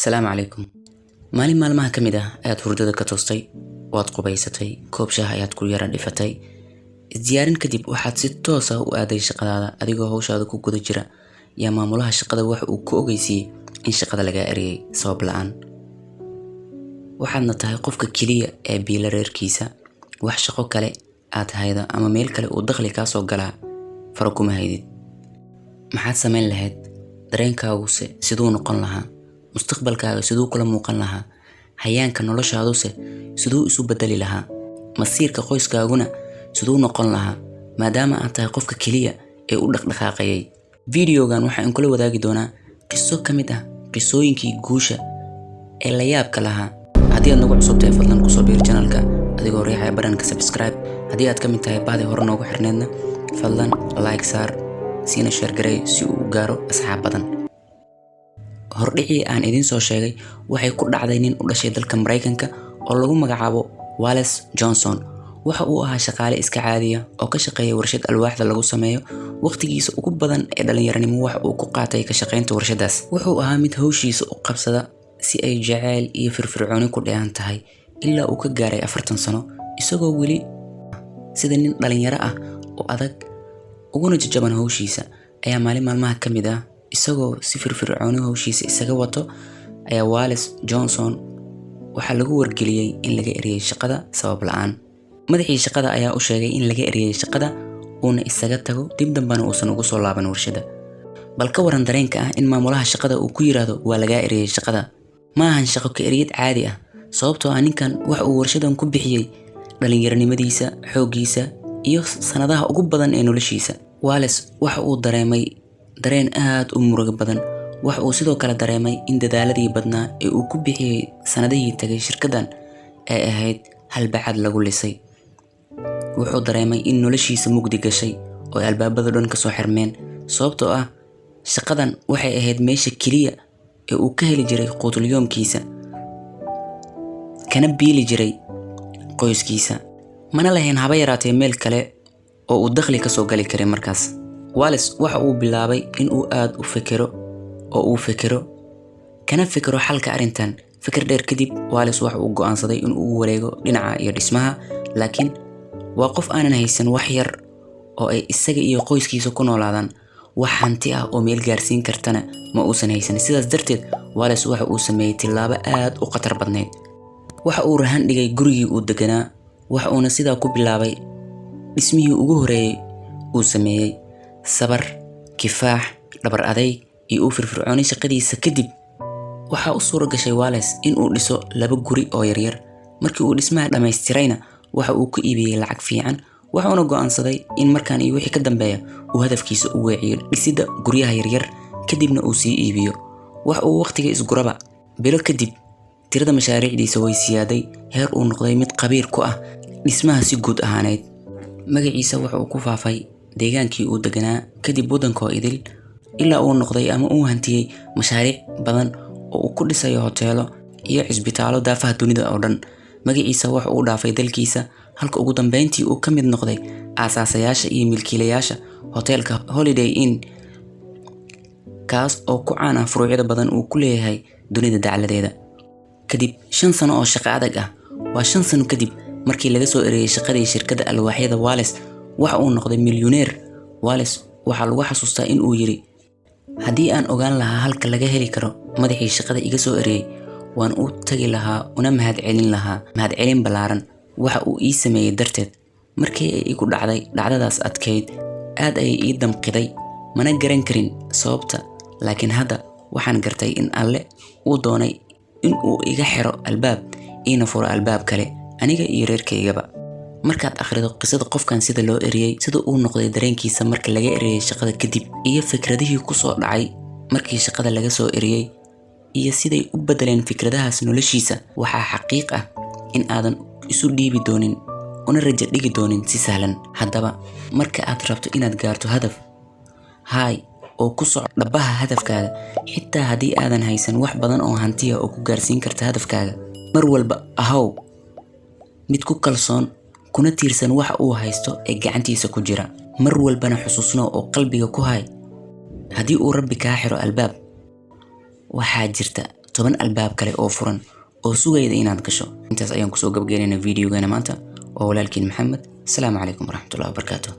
السلام عليكم. maalin maalmaha kamid ah ayaad hurdada ka toostay, waad qubaysatay, koob shaah ayaad ku yara dhifatay. Isdiyaarin kadib waxaad si toos ah u aaday shaqadaada adigoo hawshaada ku guda jira. Yaa maamulaha shaqada wax uu ku ogeysiyay in shaqada laga eriyay sabab la'aan. Waxaadna tahay qofka kaliya ee biila reerkiisa, wax shaqo kale aad hayda ama meel kale uu dakhli ka soo galaa faro kuma haydid. Maxaad samayn lahayd? Dareenkaagu siduu noqon lahaa? Mustaqbalkaaga siduu kula muuqan lahaa? Hayaanka noloshaadu siduu isu bedeli lahaa? Masiirka qoyskaaguna siduu noqon lahaa maadaama aad tahay qofka kaliya ee u dhaqdhaqaaqayay? Videogan waxaan kula wadaagi doonaa qiso kamid ah qisooyinkii guusha ee la yaabka lahaa. Haddii aad nagu cusub tahay fadlan ku soo biir channelka adigoo riixaya badhanka subscribe. Haddii aad kamid tahay baadi hore noogu xirneedna fadlan like saar siina share garay si uu u gaaro asxaab badan. Hordhicii aan idin soo sheegay waxay ku dhacday nin u dhashay dalka Mareykanka oo lagu magacaabo Wallace Johnson. Waxa uu ahaa shaqaale iska caadi ah oo ka shaqeeya warshad alwaaxda lagu sameeyo. Waqtigiisa ugu badan ee dhalinyaranimo wax uu ku qaatay ka shaqeynta warshadaas. Wuxuu ahaa mid hawshiisa u qabsada si ay jacayl iyo firfircooni ku dheehan tahay ilaa uu ka gaaray 40 sano isagoo weli sida nin dhalinyaro ah oo adag uguna jajaban hawshiisa. Ayaa maalin maalmaha kamid ah isagoo si firfircooni hawshiisa isaga wato ayaa Wallace Johnson waxa lagu wargeliyay in laga eriyay shaqada sabab la'aan. Madaxii shaqada ayaa u sheegay in laga eriyay shaqada uuna isaga tago dib dambana uusan ugu soo laaban warshada. Bal ka waran dareenka ah in maamulaha shaqada uu ku yiraahdo waa laga eriyay shaqada. Ma ahan shaqo ka eriyad caadi ah sababtoo ah ninkan wax uu warshadan ku bixiyay dhalinyaranimadiisa, xooggiisa iyo sanadaha ugu badan ee noloshiisa. Wallace waxa uu dareemay dareen aad u murugo badan. Waxa uu sidoo kale dareemay in dadaaladii badnaa ee uu ku bixiyay sanadihii tagay shirkadan ay ahayd halbacad lagu lisay. Wuxuu dareemay in noloshiisa mugdi gashay oo albaabada dhan ka soo xirmeen sababtoo ah shaqadan waxay ahayd meesha kaliya ee uu ka heli jiray qutul yoomkiisa kana biili jiray qoyskiisa. Mana lahayn haba yaraatee meel kale oo uu dakhli ka soo gali karay markaas. Wallace waxa uu bilaabay in uu aad u fikiro kana fikiro xalka arintan. Fikir dheer kadib Wallace waxa uu go'aansaday in uu wareego dhinaca iyo dhismaha, laakiin waa qof aanan haysan wax yar oo ay isaga iyo qoyskiisa ku noolaadaan. Wax hanti ah oo meel gaarsiin kartana ma uusan haysan. Sidaas darteed Wallace waxa uu sameeyay tilaabo aad u khatar badneed. Waxa uu rahan dhigay gurigii uu deganaa, waxa uuna sidaa ku bilaabay dhismihii ugu horeeyay uu sameeyay. Sabar, kifaax, dhabar adayg iyo u firfircooni shaqadiisa kadib waxa uu suura gashay Wallace in uu dhiso 2 guri oo yaryar. Markii uu dhismaha dhamaystirayna waxa uu ku iibiyay lacag fiican. Waxa uu go'aansaday in markaan iyo wixii ka dambeeya uu hadafkiisa u weeciyo dhisida guryaha yaryar kadibna uu sii iibiyo. Waxa uu waqtiga isguraba bilo kadib tirada mashaariicdiisa way siyaaday heer uu noqday mid qabiir ku ah dhismaha si guud ahaaneed. Magaciisa waxa uu ku faafay deegaankii uu deganaa kadib waddanka idil ilaa uu noqday ama uu hantiyay mashaariic badan oo uu ku dhisayo hoteelo iyo cisbitaallo daafaha dunida oo dhan. Magaciisa waxa uu dhaafay dalkiisa halka ugu dambeyntii uu ka mid noqday aasaasiyaasha iyo milkiilayaasha hoteelka Holiday Inn kaas oo ku caan ah furuucyada badan uu ku leeyahay dunida dacaladeeda. Kadib 5 sano oo shaqo adag ah, waa 5 sano kadib markii laga soo eriyay shaqadii shirkadda alwaaxyada, Wallace waxa uu noqday milyaneer. Wallace waxa lagu xasuustaa in uu yiri haddii aan ogaan lahaa halka laga heli karo madaxii shaqada iga soo eriyay waan u tagi lahaa una mahadcelin ballaaran waxa uu ii sameeyay darteed. Markii ay igu dhacday dhacdadaas adkeyd aad ay ii damqiday, mana garan karin sababta, laakiin hadda waxaan gartay in Alle uu doonay in uu iga xiro albaab ina furo albaab kale aniga iyo reerkaygaba. Markaad akhrido qisada qofkan sida loo eriyay, sida uu noqday dareenkiisa marka laga eriyay shaqada kadib, iyo fikradihii ku soo dhacay markii shaqada laga soo eriyay, iyo siday u bedeleen fikradahaas noloshiisa, waxaa xaqiiq ah in aadan isu dhiibi doonin una rajo dhigi doonin si sahlan. Haddaba marka aad rabto inaad gaarto hadaf oo ku soco dhabaha hadafkaaga, xitaa haddii aadan haysan wax badan oo hantiya oo ku gaarsiin karta hadafkaaga, mar walba ahaw mid ku kalsoon kuna tiirsan waxa uu haysto ee gacantiisa ku jira. Mar walbana xusuusno oo qalbiga ku hay haddii uu Rabbi kaa xiro albaab waxaa jirta 10 albaab kale oo furan oo sugayda inaad gasho. Intaas ayaan kusoo gabagabeynaa videogeena maanta oo walaalkiin Maxamed. Assalaamu calaykum waraxmatullaahi wabarakaatuh.